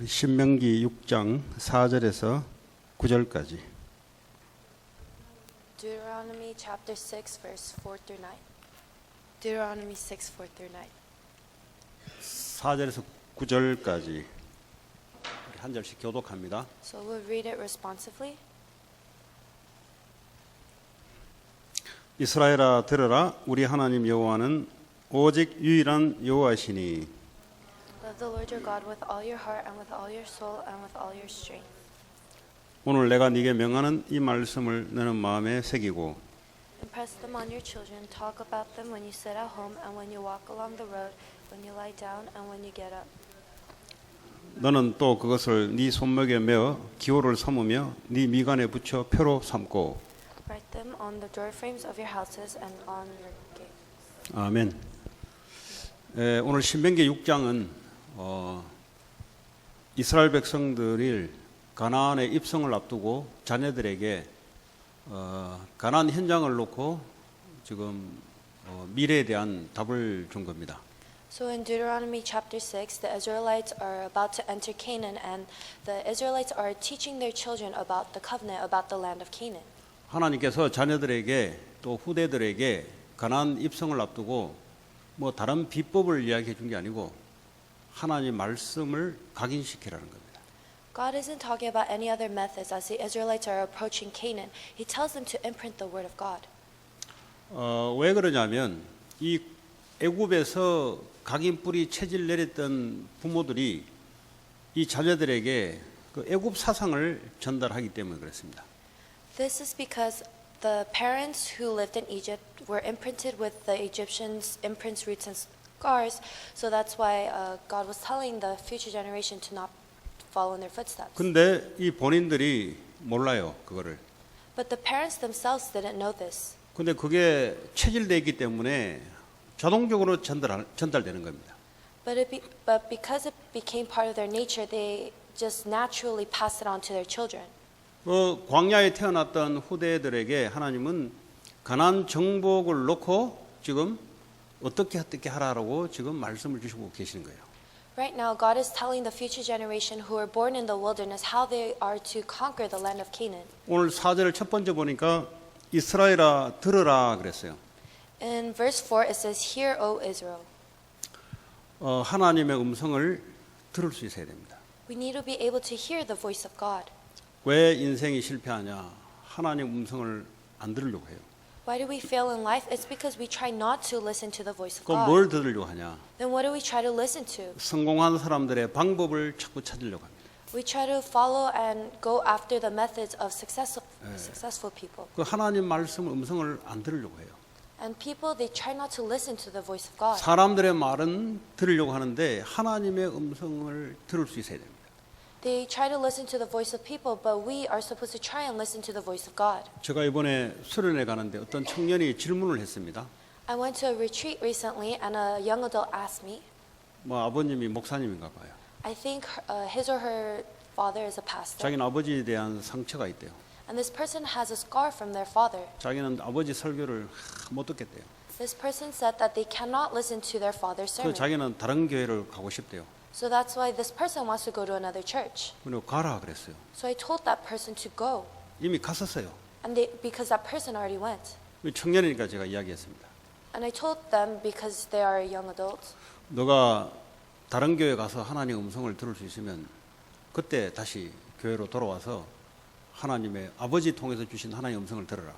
우리 신명기 6장 4절에서 9절까지. Deuteronomy chapter 6 verse 4 through 9. Deuteronomy 6 4 through 9. 4절에서 9절까지 한 절씩 교독합니다. So we'll read it responsively. 이스라엘아 들으라, 우리 하나님 여호와는 오직 유일한 여호와시니 Love the Lord your God with all your heart and with all your soul and with all your strength. 오늘 내가 네게 명하는 이 말씀을 너는 마음에 새기고 Impress them on your children. Talk about them when you sit at home and when you walk along the road, when you lie down and when you get up. 너는 또 그것을 네 손목에 메어 기호를 삼으며 네 미간에 붙여 표로 삼고. Write them on the door frames of your houses and on your gates. 아멘. 오늘 신명기 6장은 이스라엘 백성들이 가나안의 입성을 앞두고 자녀들에게 가나안 현장을 놓고 지금 미래에 대한 답을 준 겁니다. So in Deuteronomy chapter 6, the Israelites are about to enter Canaan, and the Israelites are teaching their children about the covenant, about the land of Canaan. 하나님께서 자녀들에게 또 후대들에게 가나안 입성을 앞두고 뭐 다른 비법을 이야기해 준 게 아니고 하나님 말씀을 각인시키라는 겁니다. God isn't talking about any other methods as the Israelites are approaching Canaan. He tells them to imprint the word of God. 왜 그러냐면 이 애굽에서 각인 뿌리 체질 내렸던 부모들이 이 자녀들에게 그 애굽 사상을 전달하기 때문에 그렇습니다. This is because the parents who lived in Egypt were imprinted with the Egyptians' imprints, roots, and scars. So that's why God was telling the future generation to not follow in their footsteps. 근데 이 본인들이 몰라요, 그거를. But the parents themselves didn't know this. 근데 그게 체질되어 있기 때문에 자동적으로 전달되는 겁니다. But because it became part of their nature, they just naturally passed it on to their children. 광야에 태어났던 후대들에게 하나님은 가나안 정복을 놓고 지금 어떻게 하라고 지금 말씀을 주시고 계시는 거예요. Right now, God is telling the future generation who were born in the wilderness how they are to conquer the land of Canaan. 오늘 4절 첫 번째 보니까 이스라엘아 들으라 그랬어요. In verse 4, it says, Hear, O Israel. 하나님의 음성을 들을 수 있어야 됩니다. We need to be able to hear the voice of God. 왜 인생이 실패하냐? 하나님 음성을 안 들으려고 해요. Why do we fail in life? It's because we try not to listen to the voice of 그럼 God. 뭘 들으려고 하냐? Then what do we try to listen to? 성공한 사람들의 방법을 자꾸 찾으려고 합니다. We try to follow and go after the methods of successful people. 그 하나님 말씀 음성을 안 들으려고 해요. And people, they try not to listen to the voice of God. 사람들의 말은 들으려고 하는데 하나님의 음성을 들을 수 있어야 됩니다. They try to listen to the voice of people, but we are supposed to try and listen to the voice of God. 제가 이번에 수련회 가는데 어떤 청년이 질문을 했습니다. I went to a retreat recently, and a young adult asked me, 뭐 아버님이 목사님인가 봐요. I think his or her father is a pastor. 자기는 아버지에 대한 상처가 있대요. And this person has a scar from their father. 자기는 아버지 설교를 못 듣겠대요. This person said that they cannot listen to their father's 그래서 sermon. 자기는 다른 교회를 가고 싶대요. So that's why this person wants to go to another church. 그리고 가라 그랬어요. So I told that person to go. 이미 갔었어요. And because that person already went. 청년이니까 제가 이야기했습니다. And I told them, because they are young adults, 너가 다른 교회 가서 하나님의 음성을 들을 수 있으면 그때 다시 교회로 돌아와서 하나님의 아버지 통해서 주신 하나님의 음성을 들어라.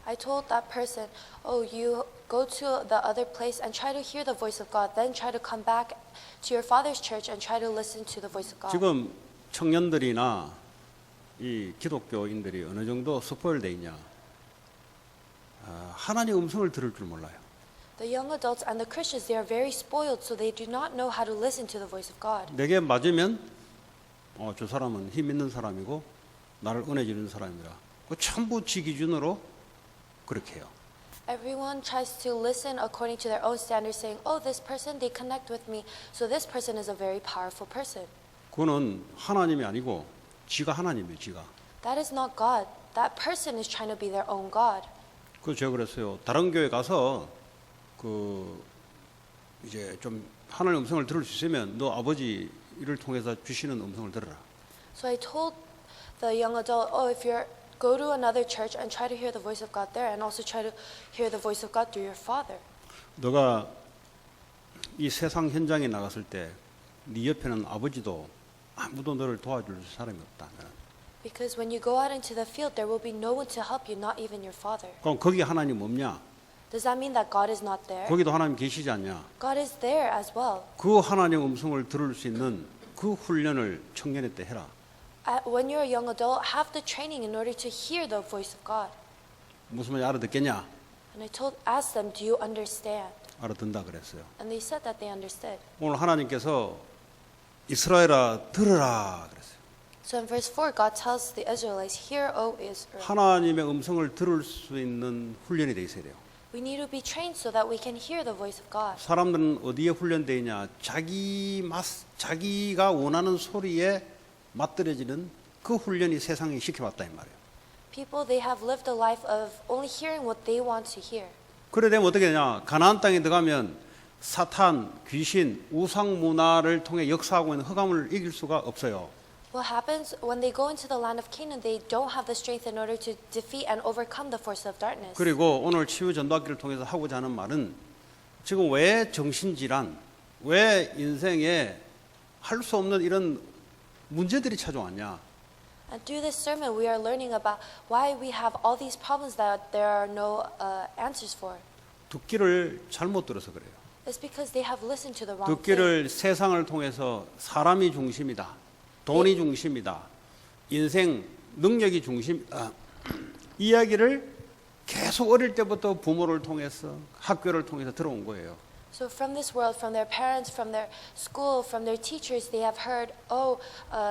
I told that person, oh, you go to the other place and try to hear the voice of God, then try to come back to your father's church and try to listen to the voice of God. 지금 청년들이나 이 기독교인들이 어느 정도 스포일돼 있냐? 하나님의 음성을 들을 줄 몰라요. The young adults and the Christians, they are very spoiled, so they do not know how to listen to the voice of God. 내게 맞으면 저 사람은 힘 있는 사람이고 나를 은혜 주는 사람이라. 그 전부 지 기준으로 그렇게 해요. Everyone tries to listen according to their own standards, saying, oh, this person, they connect with me, so this person is a very powerful person. 그거는 하나님이 아니고 지가 하나님이에요. 지가. That is not God. That person is trying to be their own God. 그래서 제가 그랬어요. 다른 교회 가서 이제 좀 하나님의 음성을 들을 수 있으면 너 아버지 이를 통해서 주시는 음성을 들어라. So I told the young adult, oh, if you're go to another church and try to hear the voice of God there, and also try to hear the voice of God through your father. 너가 이 세상 현장에 나갔을 때 네 옆에는 아버지도 아무도 너를 도와줄 사람이 없다. Because when you go out into the field, there will be no one to help you, not even your father. 그럼 거기 하나님 없냐? Does that mean that God is not there? 거기도 하나님 계시지 않냐? God is there as well. 그 하나님 음성을 들을 수 있는 그 훈련을 청년의 때 해라. When you're a young adult, have the training in order to hear the voice of God. 무슨 말인지 알아듣겠냐? And I asked them, do you understand? 알아듣는다 그랬어요. And they said that they understood. 오늘 하나님께서 이스라엘아 들으라 그랬어요. So in verse 4, God tells the Israelites, hear, O Israel. 하나님의 음성을 들을 수 있는 훈련이 돼 있어야 돼요. We need to be trained so that we can hear the voice of God. 사람들은 어디에 훈련되어 있냐? 자기가 원하는 소리에 맞들여지는 그 훈련이 세상에 시켜봤다 이 말이에요. People, they have lived a life of only hearing what they want to hear. 그래 되면 어떻게 되냐? 가나안 땅에 들어가면 사탄, 귀신, 우상 문화를 통해 역사하고 있는 흑암을 이길 수가 없어요. What happens when they go into the land of Canaan, they don't have the strength in order to defeat and overcome the force of darkness. 그리고 오늘 치유 전도학기를 통해서 하고자 하는 말은 지금 왜 정신질환, 왜 인생에 할 수 없는 이런 문제들이 찾아왔냐? And through this sermon, we are learning about why we have all these problems that there are no answers for. 듣기를 잘못 들어서 그래요. It's because they have listened to the wrong thing. 듣기를 세상을 통해서 사람이 중심이다, 돈이 중심이다, 인생 능력이 중심이다 이야기를 계속 어릴 때부터 부모를 통해서 학교를 통해서 들어온 거예요. So from this world, from their parents, from their school, from their teachers, they have heard, oh,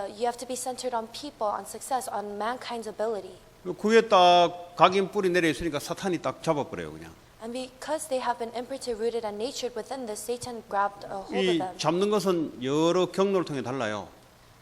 you have to be centered on people, on success, on mankind's ability. 그에 딱 각인 뿌리 내려 있으니까 사탄이 딱 잡아버려요 그냥. And because they have been imprinted, rooted, and natured within this, Satan grabbed a hold of 이 them. 잡는 것은 여러 경로를 통해 달라요.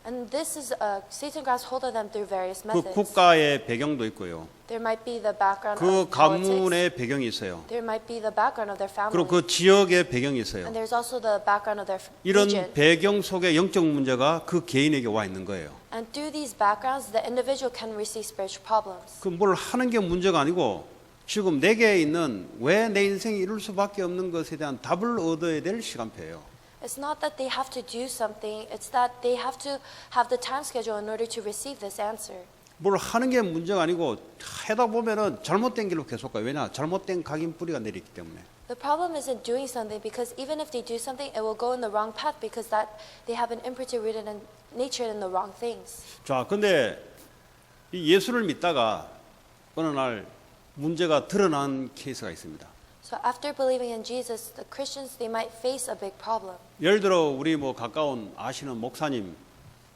And this is, Satan grabs hold of them through various 그 methods. 국가의 배경도 있고요. There might be the background 그 of politics. 가문의 배경이 있어요. There might be the background of their 그리고 family. 그 지역의 배경이 있어요. And there's also the background of their 이런 region. 배경 속에 영적 문제가 그 개인에게 와 있는 거예요. And through these backgrounds, the individual can receive spiritual problems. 그 뭘 하는 게 문제가 아니고 지금 내게 있는 왜 내 인생이 이룰 수밖에 없는 것에 대한 답을 얻어야 될 시간표예요. It's not that they have to do something, it's that they have to have the time schedule in order to receive this answer. 뭘 하는 게 문제가 아니고 하다 보면은 잘못된 길로 계속 가요. 왜냐? 잘못된 각인 뿌리가 내리기 때문에. The problem isn't doing something because even if they do something, it will go in the wrong path because that they have been imprinted, rooted, and natured in the wrong things. 자, 근데 이 예수를 믿다가 어느 날 문제가 드러난 케이스가 있습니다. So after believing in Jesus, the Christians, they might face a big problem. 예를 들어 우리 뭐 가까운 아시는 목사님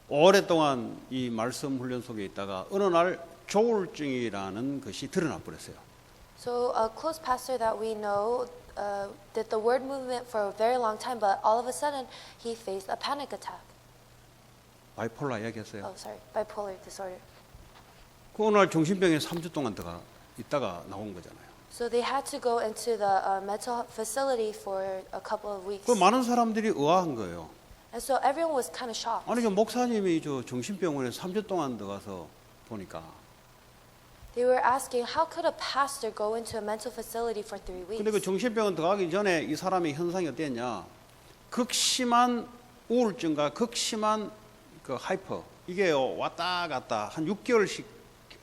오랫동안 이 말씀 훈련 속에 있다가 어느 날 조울증이라는 것이 드러나 버렸어요. So a close pastor that we know did the word movement for a very long time, but all of a sudden he faced a panic attack. 바이폴라 이야기했어요. Oh, sorry, bipolar disorder. 그 어느 날 정신병에 3주 동안 있다가 나온 거잖아요. So they had to go into the mental facility for a couple of weeks. 그 많은 사람들이 의아한 거예요. And so everyone was kind of shocked. 아니 그 목사님이 저 정신병원에 3주 동안 들어가서 보니까 They were asking, how could a pastor go into a mental facility for 3 weeks? 근데 그 정신병원 들어가기 전에 이 사람의 현상이 어땠냐? 극심한 우울증과 극심한 그 하이퍼 이게 왔다 갔다 한 6개월씩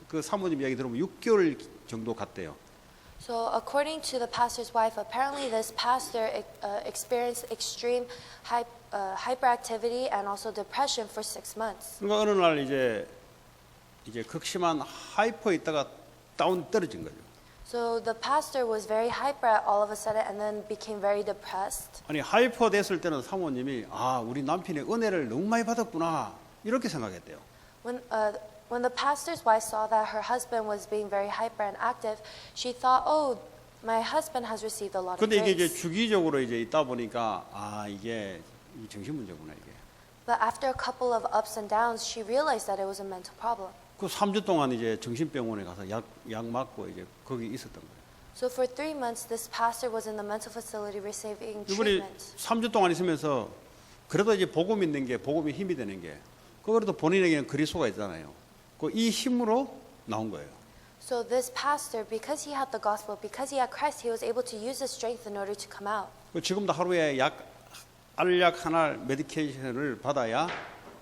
그 사모님 이야기 들으면 6개월 정도 갔대요. So according to the pastor's wife, apparently this pastor experienced extreme hyperactivity and also depression for 6 months. 그러니까 어느 날 이제 극심한 하이퍼에 있다가 다운 떨어진 거죠. So the pastor was very hyper all of a sudden and then became very depressed. 아니 하이퍼 됐을 때는 사모님이 아 우리 남편의 은혜를 너무 많이 받았구나 이렇게 생각했대요. When the pastor's wife saw that her husband was being very hyper and active, she thought, "Oh, my husband has received a lot of 근데 이게 이제 grace." 주기적으로 이제 있다 보니까 아 이게 정신 문제구나 이게. But after a couple of ups and downs, she realized that it was a mental problem. 그 3주 동안 이제 정신병원에 가서 약 맞고 이제 거기 있었던 거예요. So for 3 months, this pastor was in the mental facility receiving 이분이 treatment. 3주 동안 있으면서 그래도 이제 복음 있는 게 복음이 힘이 되는 게 그래도 본인에게는 그리스도가 있잖아요. 그 이 힘으로 나온 거예요. So this pastor, because he had the gospel, because he had Christ, he was able to use his strength in order to come out. 그 지금도 하루에 알약 하나 메디케이션을 받아야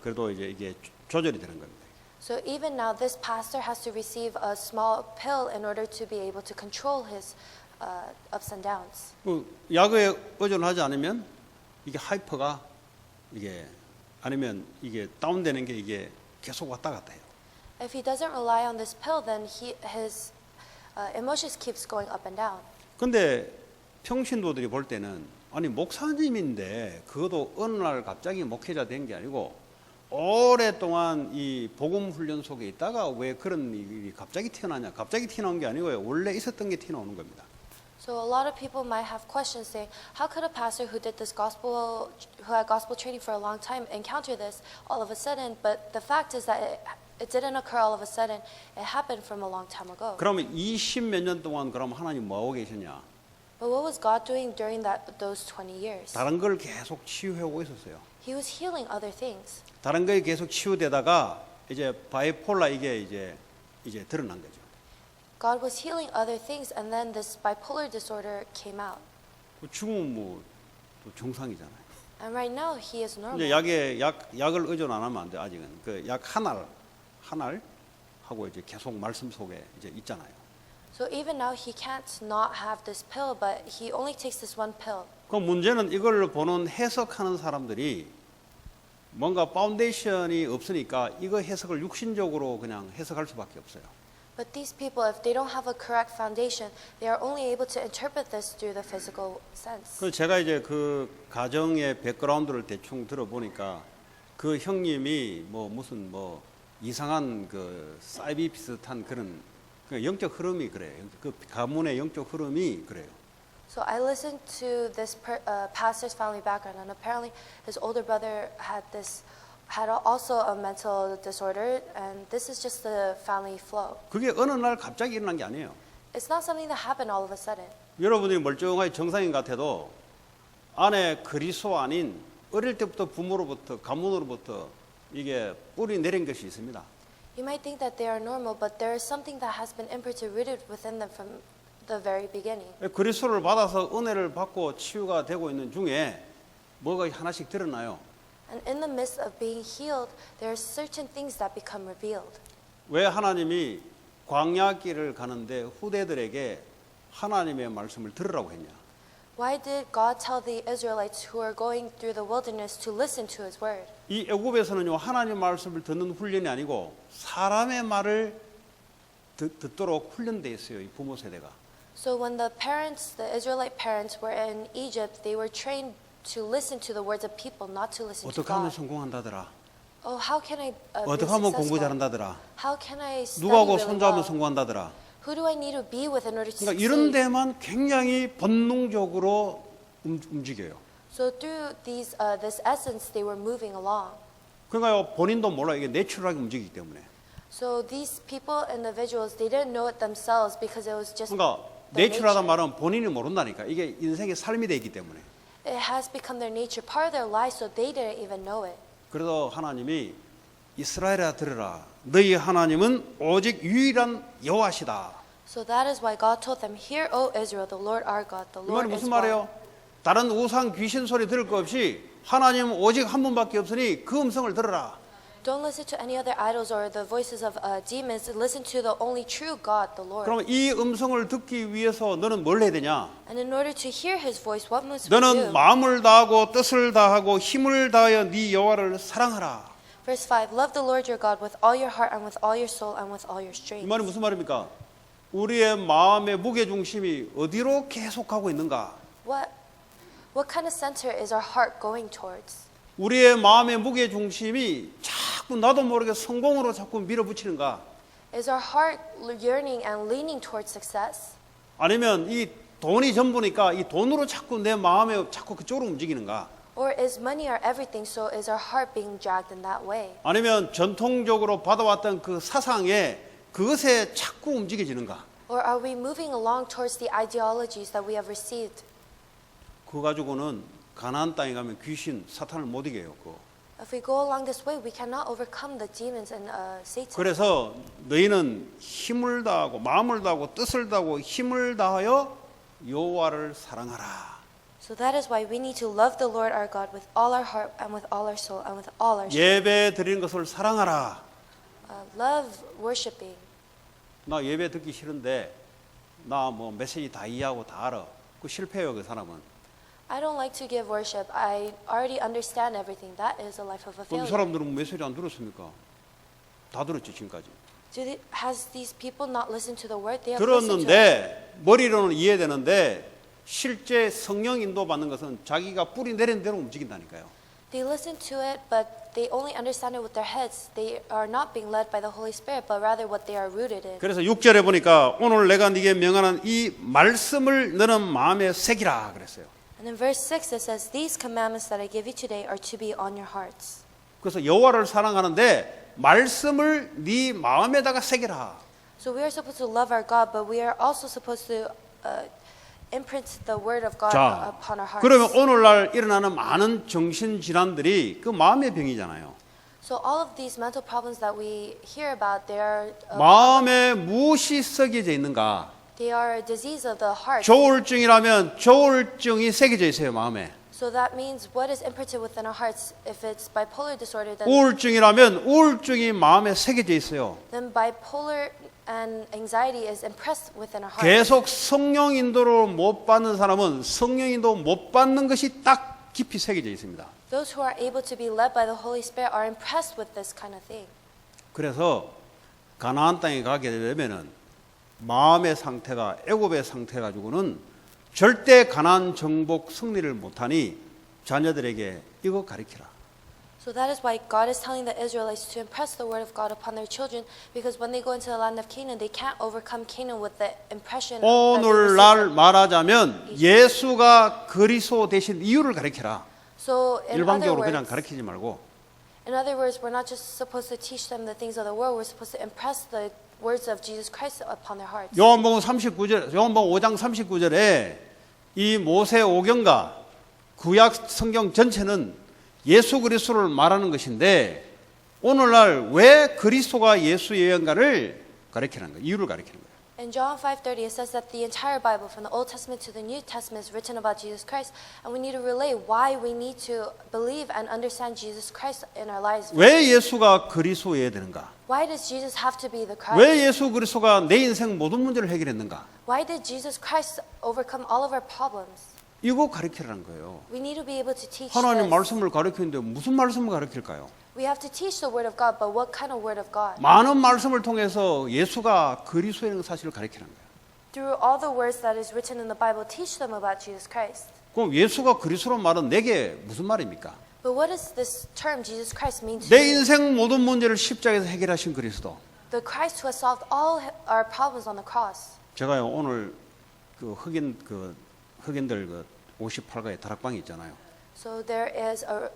그래도 이제 이게 조절이 되는 겁니다. So even now, this pastor has to receive a small pill in order to be able to control his ups and downs. 그 약에 의존하지 않으면 이게 하이퍼가 이게 아니면 이게 다운되는 게 이게 계속 왔다 갔다 해요. If he doesn't rely on this pill, then his emotions keeps going up and down. 근데 평신도들이 볼 때는 아니 목사님인데 그것도 어느 날 갑자기 목회자 된 게 아니고 오랫동안 이 복음 훈련 속에 있다가 왜 그런 일이 갑자기 튀어나오냐? 갑자기 튀어나온 게 아니고요. 원래 있었던 게 튀어나오는 겁니다. So a lot of people might have questions saying, how could a pastor who did who had gospel training for a long time encounter this all of a sudden? But the fact is that it didn't occur all of a sudden. It happened from a long time ago. 그러면 20몇 년 동안 그럼 하나님 뭐 하고 계셨냐? But what was God doing during those 20 years? 다른 걸 계속 치유하고 있었어요. He was healing other things. 다른 거에 계속 치유되다가 이제 바이폴라 이게 이제 드러난 거죠. God was healing other things, and then this bipolar disorder came out. 죽으면 뭐 또 정상이잖아요. And right now, he is normal. 이제 약을 의존 안 하면 안 돼. 아직은 그 약 한 알 하고 이제 계속 말씀 속에 이제 있잖아요. So even now, he can't not have this pill, but he only takes this one pill. 그 문제는 이걸 보는 해석하는 사람들이 뭔가 파운데이션이 없으니까 이거 해석을 육신적으로 그냥 해석할 수밖에 없어요. But these people, if they don't have a correct foundation, they are only able to interpret this through the physical sense. 그 제가 이제 그 가정의 백그라운드를 대충 들어보니까 그 형님이 뭐 무슨 뭐 이상한 그 사이비 비슷한 그런 그 영적 흐름이 그래요. 그 가문의 영적 흐름이 그래요. So I listened to this pastor's family background, and apparently his older brother had also a mental disorder, and this is just the family flow. 그게 어느 날 갑자기 일어난 게 아니에요. It's not something that happened all of a sudden. 여러분이 멀쩡하게 정상인 같아도 안에 그리스도 아닌 어릴 때부터 부모로부터 가문으로부터 이게 뿌리 내린 것이 있습니다. You might think that they are normal, but there is something that has been imprinted, rooted within them from the very beginning. 그리스도를 받아서 은혜를 받고 치유가 되고 있는 중에 뭐가 하나씩 드러나요. And in the midst of being healed, there are certain things that become revealed. 왜 하나님이 광야길을 가는데 후대들에게 하나님의 말씀을 들으라고 했냐? Why did God tell the Israelites who are going through the wilderness to listen to His word? 이 애굽에서는요 하나님 말씀을 듣는 훈련이 아니고 사람의 말을 듣도록 훈련돼 있어요. 이 부모 세대가. So when the Israelite parents were in Egypt, they were trained to listen to the words of people, not to listen to 어떻게 하면 God. 성공한다더라. Oh, how can I be 어떻게 하면 공부 successful? 잘한다더라. How can I study 누구하고 really 손잡으면 well? 성공한다더라. Who do I need to be with in order to 그러니까 이런 succeed? 데만 굉장히 본능적으로 움직여요. So through this essence, they were moving along. 그러니까 본인도 몰라 이게 내추럴하게 움직이기 때문에. So these people, individuals, they didn't know it themselves because it was just 그러니까 their 내추럴하다 nature. 말은 본인이 모른다니까. 이게 인생의 삶이 되기 때문에. It has become their nature, part of their life, so they didn't even know it. 그래서 하나님이 이스라엘아 들으라. 너희 하나님은 오직 유일한 여호와시다. So that is why God told them, "Hear, O Israel, the Lord our God, the 이 말이 Lord is 무슨 one." 말이에요? 다른 우상 귀신 소리 들을 거 없이 하나님 오직 한 분밖에 없으니 그 음성을 들으라. Don't listen to any other idols or the voices of demons. Listen to the only true God, the Lord. 그러면 이 음성을 듣기 위해서 너는 뭘 해야 되냐? And in order to hear His voice, what must we 너는 do? 마음을 다하고 뜻을 다하고 힘을 다하여 네 여호와를 사랑하라. Verse 5, love the Lord your God with all your heart and with all your soul and with all your 이 strength. 말이 무슨 말입니까? 우리의 마음의 무게 중심이 어디로 계속 가고 있는가? What kind of center is our heart going towards? 우리의 마음의 무게 중심이 자꾸 나도 모르게 성공으로 자꾸 밀어붙이는가? Is our heart yearning and leaning towards success? 아니면 이 돈이 전부니까 이 돈으로 자꾸 내 마음에 자꾸 그쪽으로 움직이는가? Or is money our everything, so is our heart being dragged in that way? 아니면 전통적으로 받아왔던 그 사상에 그것에 자꾸 움직여지는가? Or are we moving along towards the ideologies that we have received? 그거 가지고는 가나안 땅에 가면 귀신, 사탄을 못 이겨요. If we go along this way, we cannot overcome the demons and Satan. 그래서 너희는 힘을 다하고 마음을 다하고 뜻을 다하고 힘을 다하여 여호와를 사랑하라. So that is why we need to love the Lord our God with all our heart and with all our soul and with all our strength. 예배 드리는 것을 사랑하라. Love worshiping. 나 예배 듣기 싫은데 나 뭐 메시지 다 이해하고 다 알아. 그 실패해요, 그 사람은. I don't like to give worship. I already understand everything. That is a life of a 그럼 이 failure. 사람들은 메시지 안 들었습니까? 다 들었죠, 지금까지. Has these people not listened to the word? They have listened to it. 들었는데 머리로는 이해되는데 실제 성령 인도 받는 것은 자기가 뿌리 내린 대로 움직인다니까요. They listen to it, but they only understand it with their heads. They are not being led by the Holy Spirit, but rather what they are rooted in. 그래서 6절에 보니까 오늘 내가 네게 명하는 이 말씀을 너는 마음에 새기라 그랬어요. And in verse 6 it says, "These commandments that I give you today are to be on your hearts." 그래서 여호와를 사랑하는데 말씀을 네 마음에다가 새기라. So we are supposed to love our God, but we are also supposed to imprint the word of God 자, upon our hearts. 그러면 오늘날 일어나는 많은 정신 질환들이 그 마음의 병이잖아요. So all of these mental problems that we hear about, they are 마음에 무엇이 새겨져 있는가? they are a disease of the heart. 조울증이라면 조울증이 새겨져 있어요, 마음에. So that means what is imprinted within our hearts. If it's bipolar disorder, then 우울증이라면 우울증이 마음에 새겨져 있어요. bipolar and anxiety is impressed within our hearts. 계속 성령 인도를 못 받는 사람은 성령 인도 못 받는 것이 딱 깊이 새겨져 있습니다. Those who are able to be led by the Holy Spirit are impressed with this kind of thing. 그래서 가나안 땅에 가게 되면은 마음의 상태가 애굽의 상태 가지고는 절대 가나안 정복 승리를 못하니 자녀들에게 이거 가르치라. So that is why God is telling the Israelites to impress the word of God upon their children, because when they go into the land of Canaan, they can't overcome Canaan with the impression that they receive 오늘날 from- 말하자면 예수가 그리스도 되신 이유를 가르치라. So 일방적으로 그냥 가르치지 말고 in other words, we're not just supposed to teach them the things of the world. We're supposed to impress the words of Jesus Christ upon their hearts. 요한복음 39절, 요한복음 5장 39절에 이 모세 오경과 구약 성경 전체는 예수 그리스도를 말하는 것인데 오늘날 왜 그리스도가 예수의 영가를 가르치는 거예요? 이유를 가르치는 거예요. In John 5:30, it says that the entire Bible, from the Old Testament to the New Testament, is written about Jesus Christ, and we need to relay why we need to believe and understand Jesus Christ in our lives. 왜 예수가 그리스도여야 되는가? Why does Jesus have to be the Christ? 왜 예수 그리스도가 내 인생 모든 문제를 해결했는가? Why did Jesus Christ overcome all of our problems? 이거 가르치라는 거예요. We need to be able to teach 하나님 this. 말씀을 가르치는데 무슨 말씀을 가르칠까요? We have to teach the Word of God, but what kind of Word of God? 많은 말씀을 통해서 예수가 그리스도라는 사실을 가르치는 거예요. Through all the words that is written in the Bible, teach them about Jesus Christ. 그럼 예수가 그리스도란 말은 내게 무슨 말입니까? But what does this term, Jesus Christ, mean to 내 you? 인생 모든 문제를 십자가에서 해결하신 그리스도. The Christ who has solved all our problems on the cross. 제가요 오늘 그 흑인들 그 58가의 다락방이 있잖아요. So there is a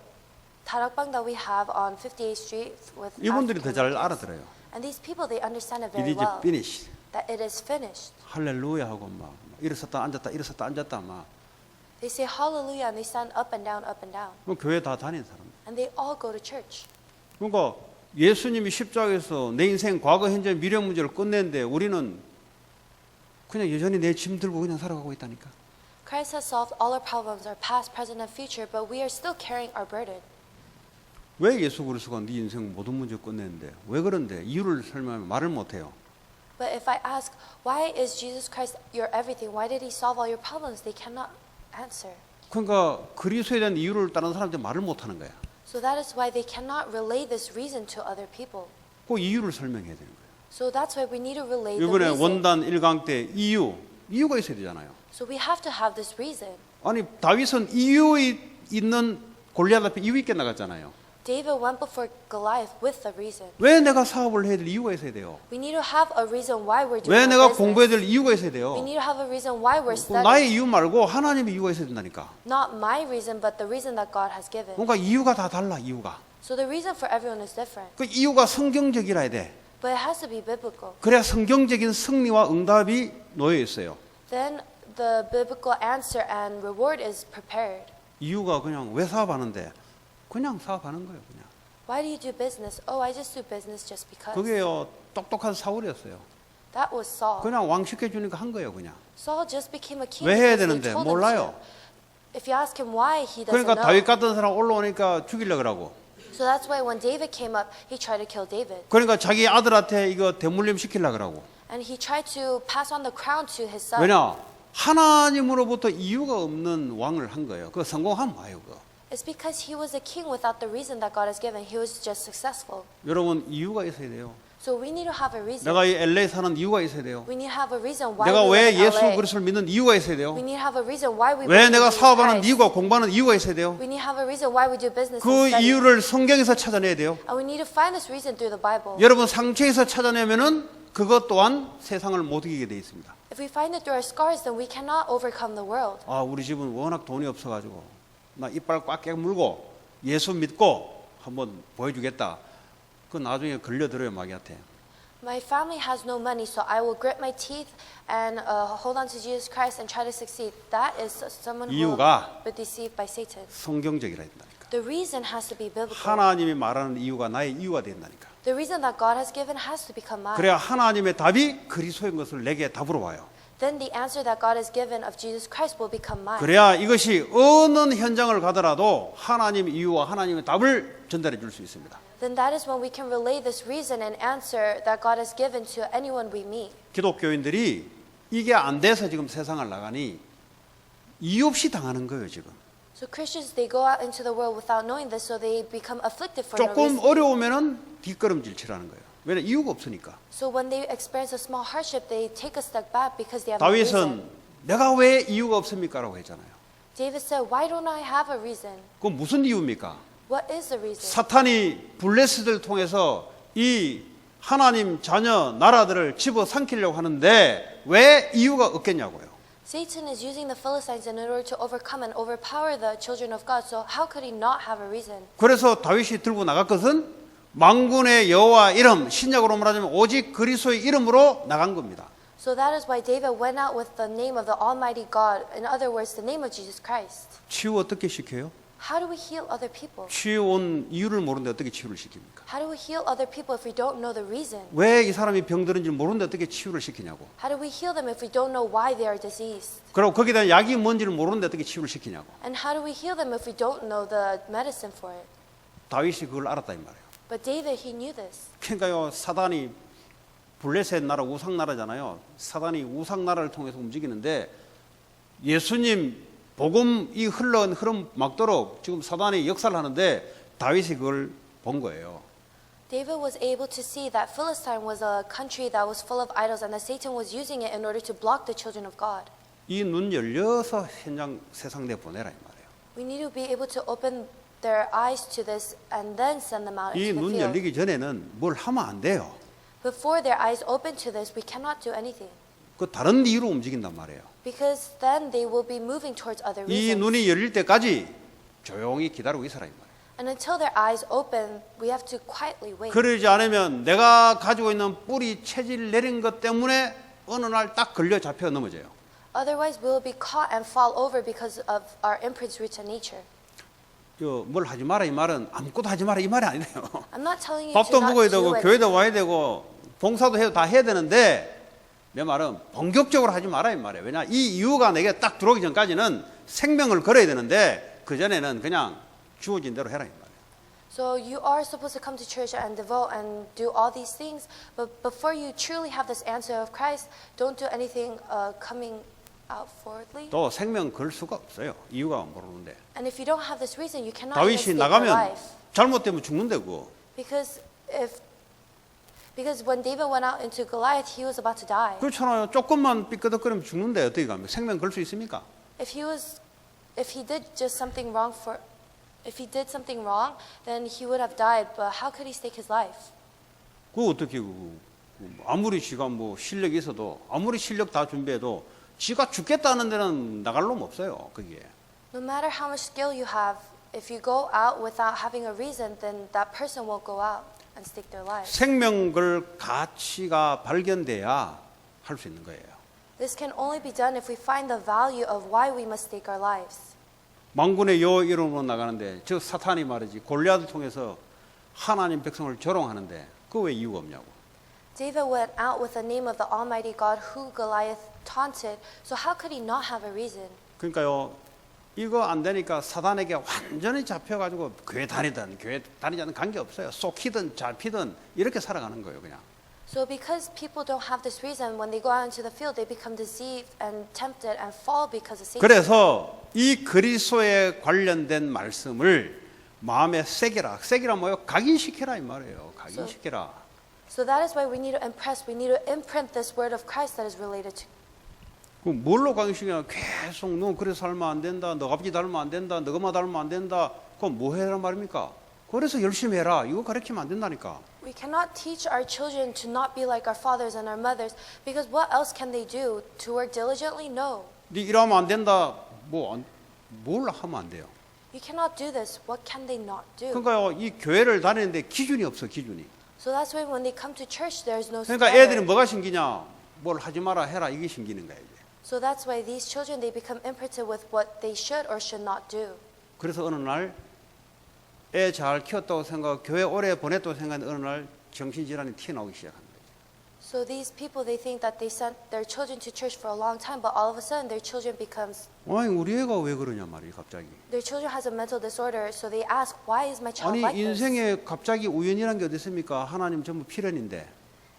tarakbang that we have on 58th Street with 이분들이 더 잘 African Americans. 알아들어요. And these people, they understand it It very is well. finished. That it is finished. 할렐루야 하고 막 일어섰다 앉았다 일어섰다 앉았다 막 They say hallelujah and they stand up and down, up and down. 그럼 교회 다 다니는 사람. And they all go to church. 그러니까 예수님이 십자가에서 내 인생 과거 현재 미래 문제를 끝냈는데 우리는 그냥 여전히 내 짐 들고 그냥 살아가고 있다니까. Christ has solved all our problems, our past, present, and future, but we are still carrying our burden. 왜 예수 그리스도가 네 인생 모든 문제 끝냈는데 왜 그런데 이유를 설명하면 말을 못해요. But if I ask, why is Jesus Christ your everything? Why did he solve all your problems? They cannot answer. 그러니까 그리스도에 대한 이유를 다른 사람들 말을 못하는 거야. So that is why they cannot relay this reason to other people. 그 이유를 설명해야 되는 거예요. So that's why we need to relay the 이번에 reason. 원단 1강 때 이유가 있어야 되잖아요. So we have to have this reason. 아니 다윗은 이유 있는 골리앗 앞에 이유 있게 나갔잖아요. David went before Goliath with a reason. 왜 내가 사업을 해야 될 이유가 있어야 돼요. We need to have a reason why we're doing 왜 our 내가 business. 공부해야 될 이유가 있어야 돼요. We need to have a reason why we're 그 studying. 나의 이유 말고 하나님의 이유가 있어야 된다니까. Not my reason, but the reason that God has given. 그러니까 이유가 다 달라 이유가. So the reason for everyone is different. 그 이유가 성경적이라야 돼. But it has to be biblical. 그래야 성경적인 승리와 응답이 놓여 있어요. Then the biblical answer and reward is prepared. 이유가 그냥 왜 사업하는데? 그냥 사업하는 거예요. 그냥. Why do you do business? Oh, I just do business just because. 그게요 똑똑한 사울이었어요. That was Saul. 그냥 왕 시켜주니까 한 거예요. 그냥. Saul just became a king 왜 해야 because they 되는데? told him 몰라요. to. If you ask him why, he doesn't 그러니까 know. 다윗 같은 사람 올라오니까 죽이려고 그러고. So that's why when David came up, he tried to kill David. 그러니까 자기 아들한테 이거 대물림 시키려고 그러고. And he tried to pass on the crown to his son. 왜냐? 하나님으로부터 이유가 없는 왕을 한 거예요. 그거 성공하면 와요. 그거. It's because he was a king without the reason that God has given. He was just successful. 여러분 이유가 있어야 돼요. So we need to have a reason. 내가 이 LA 사는 이유가 있어야 돼요. We need to have a reason why 내가 we 왜 live in 예수 LA. 그리스도를 믿는 이유가 있어야 돼요. We need to have a reason why we 왜 believe in 내가 Jesus 사업하는 Christ. 이유가 공부하는 이유가 있어야 돼요. We need to have a reason why we do business 그 and study. 이유를 성경에서 찾아내야 돼요. And we need to find this reason through the Bible. 여러분 상처에서 찾아내면은 그것 또한 세상을 못 이기게 돼 있습니다. If we find it through our scars, then we cannot overcome the world. 아 우리 집은 워낙 돈이 없어가지고 나 이빨 꽉 깨물고 예수 믿고 한번 보여주겠다. 그 나중에 걸려들어요 마귀한테. My family has no money, so I will grit my teeth and hold on to Jesus Christ and try to succeed. That is someone who will 이유가 be deceived by Satan. 성경적이라 했다니까. The reason has to be biblical. 하나님이 말하는 이유가 나의 이유가 된다니까. The reason that God has given has to become mine. 그래야 하나님의 답이 그리스도인 것을 내게 답으로 와요. Then the answer that God has given of Jesus Christ will become mine. 그래야 이것이 어느 현장을 가더라도 하나님 이유와 하나님의 답을 전달해 줄 수 있습니다. Then that is when we can relay this reason and answer that God has given to anyone we meet. 기독교인들이 이게 안 돼서 지금 세상을 나가니 이유 없이 당하는 거예요 지금. So Christians, they go out into the world without knowing this, so they become afflicted for no 조금 reason. 어려우면은 뒷걸음질 치라는 거예요. 왜냐 이유가 없으니까. So when they experience a small hardship, they take a step back because they have no reason. 다윗은 내가 왜 이유가 없습니까라고 했잖아요. David said, "Why don't I have a reason? 그건 무슨 이유입니까? What is the reason?" 사탄이 블레스들을 통해서 이 하나님 자녀 나라들을 집어삼키려고 하는데 왜 이유가 없겠냐고요. Satan is using the Philistines in order to overcome and overpower the children of God. So how could he not have a reason? 그래서 다윗이 들고 나갈 것은 만군의 여호와 이름, 신약으로 말하자면 오직 그리스도의 이름으로 나간 겁니다. So that is why David went out with the name of the Almighty God. In other words, the name of Jesus Christ. 치유 어떻게 시켜요? How do we heal other people? 치유 온 이유를 모르는데 어떻게 치유를 시킵니까? How do we heal other people if we don't know the reason? 왜 이 사람이 병들은지 모르는데 어떻게 치유를 시키냐고. How do we heal them if we don't know why they are diseased? 그리고 거기에 대한 약이 뭔지를 모르는데 어떻게 치유를 시키냐고. And how do we heal them if we don't know the medicine for it? 다윗이 그걸 알았다 이 말이에요. But David, he knew this. 그러니까요 사단이 블레셋 나라 우상 나라잖아요. 사단이 우상 나라를 통해서 움직이는데 예수님 복음 이 흘러간 흐름 막도록 지금 사단이 역사를 하는데 다윗이 그걸 본 거예요. David was able to see that Philistine was a country that was full of idols and that Satan was using it in order to block the children of God. 이 눈 열려서 현장 세상 내 보내라 이 말이에요. We need to be able to open their eyes to this and then send them out 이 into the 눈 field. 열리기 전에는 뭘 하면 안 돼요. Before their eyes open to this, we cannot do anything. 그 다른 이유로 움직인단 말이에요. Because then they will be moving towards other 이 reasons. 눈이 열릴 때까지 조용히 기다리고 있어라 이 말이에요. And until their eyes open, we have to quietly wait. 그러지 않으면 내가 가지고 있는 뿌리 체질 내린 것 때문에 어느 날 딱 걸려 잡혀 넘어져요. Otherwise, we will be caught and fall over because of our imprints rooted in nature. 뭘 하지 마라 이 말은 아무것도 하지 마라 이 말이 아니에요. I'm not telling you 밥도 to not 먹어야 do 되고 it. 교회도 와야 되고 봉사도 해도 다 해야 되는데 내 말은 본격적으로 하지 마라 이 말이에요. 왜냐 이 이유가 내게 딱 들어오기 전까지는 생명을 걸어야 되는데 그 전에는 그냥 주어진 대로 해라 이 말이에요. So you are supposed to come to church and devote and do all these things, but before you truly have this answer of Christ, don't do anything coming out forwardly. 또 생명 걸 수가 없어요. 이유가 모르는데. And if you don't have this reason, you cannot 다윗이 even stake your 나가면 life. 잘못되면 죽는데 그거. Because when David went out into Goliath, he was about to die. 그렇잖아요. 조금만 삐끄덕거리면 죽는데 어떻게 갑니까? 생명 걸 수 있습니까? If he did something wrong, then he would have died. But how could he stake his life? 그거 어떻게 아무리 지가 뭐 실력이 있어도 아무리 실력 다 준비해도 지가 죽겠다는 데는 나갈 놈 없어요. 거기에. No matter how much skill you have, if you go out without having a reason, then that person won't go out and stake their life. 생명 걸 가치가 발견돼야 할 수 있는 거예요. This can only be done if we find the value of why we must stake our lives. 만군의 여호와 이름으로 나가는데 저 사탄이 말이지 골리앗을 통해서 하나님 백성을 조롱하는데 그 왜 이유가 없냐고. David went out with the name of the Almighty God who Goliath taunted, so how could he not have a reason? 그러니까요, 이거 안 되니까 사단에게 완전히 잡혀가지고 교회 다니든 교회 다니지 않는 관계 없어요. 쏙히든 잡히든 이렇게 살아가는 거예요, 그냥. So because people don't have this reason, when they go out into the field, they become deceived and tempted and fall because of Satan. 그래서 이 그리스도에 관련된 말씀을 마음에 새겨라. 새기라 뭐요? 각인시켜라 이 말이에요. 각인시켜라. So that is why we need to impress, we need to imprint this word of Christ that is related to. 그 뭘로 각인시키냐? 계속 너 그래 살면 안 된다. 너 아버지 닮으면 안 된다. 너 엄마 닮으면 안 된다. 그럼 뭐 해라 말입니까? 그래서 열심히 해라. 이거 가르치면 안 된다니까. We cannot teach our children to not be like our fathers and our mothers because what else can they do? To work diligently? No. 네 이러면 안 된다. 뭘 하면 안 돼요. You cannot do this. What can they not do? 그러니까요, 이 교회를 다니는데 기준이 없어, 기준이. So that's why when they come to church, there is no 그러니까 애들이 standard. 뭐가 신기냐? 뭘 하지 마라 해라 이게 신기는 거야 이제. So that's why these children, they become imprinted with what they should or should not do. 그래서 어느 날 애 잘 키웠다고 생각, 교회 오래 보냈다고 생각하는데 어느 날 정신질환이 튀어나오기 시작합니다. So these people, they think that they sent their children to church for a long time, but all of a sudden their children becomes, 아니 우리 애가 왜 그러냐 말이야 갑자기. their children has a mental disorder, so they ask, why is my child 아니 like this? 인생에 갑자기 우연이란 게 어디 있습니까? 하나님 전부 필연인데.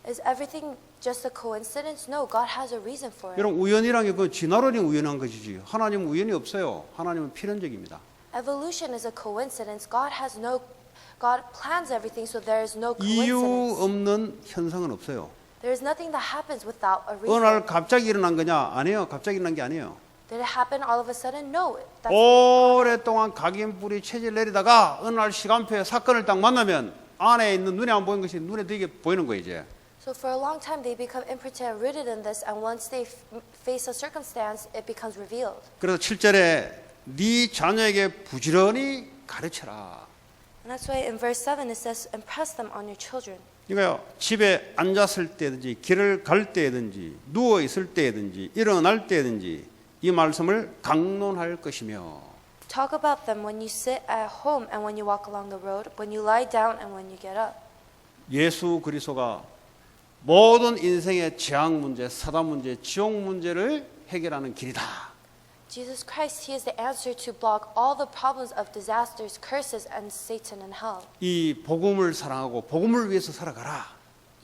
Is everything just a coincidence? No, God has a reason for it. 여러분 우연이란 게 그 진화론이 우연한 것이지. 하나님은 우연이 없어요. 하나님은 필연적입니다. Evolution is a coincidence. God plans everything, so there is no 이유 coincidence. 없는 현상은 없어요. There is nothing that happens without a 어느 날 reason. 갑자기 일어난 거냐? 아니에요. 갑자기 일어난 게 아니에요. Did it happen all of a sudden? No. That's 오랫동안 각인뿌리 체질 내리다가 어느 날 시간표에 사건을 딱 만나면 안에 있는 눈에 안 보이는 것이 눈에 되게 보이는 거예요 이제. So for a long time they become imprinted and rooted in this, and once they face a circumstance, it becomes revealed. 그래서 7절에 네 자녀에게 부지런히 가르쳐라. And that's why in verse 7 it says, impress them on your children. 이거요. 집에 앉았을 때든지 길을 갈 때든지 누워 있을 때든지 일어날 때든지 이 말씀을 강론할 것이며. Talk about them when you sit at home and when you walk along the road, when you lie down and when you get up. 예수 그리스도가 모든 인생의 재앙 문제, 사단 문제, 지옥 문제를 해결하는 길이다. Jesus Christ, He is the answer to block all the problems of disasters, curses, and Satan and hell. 이 복음을 사랑하고 복음을 위해서 살아가라.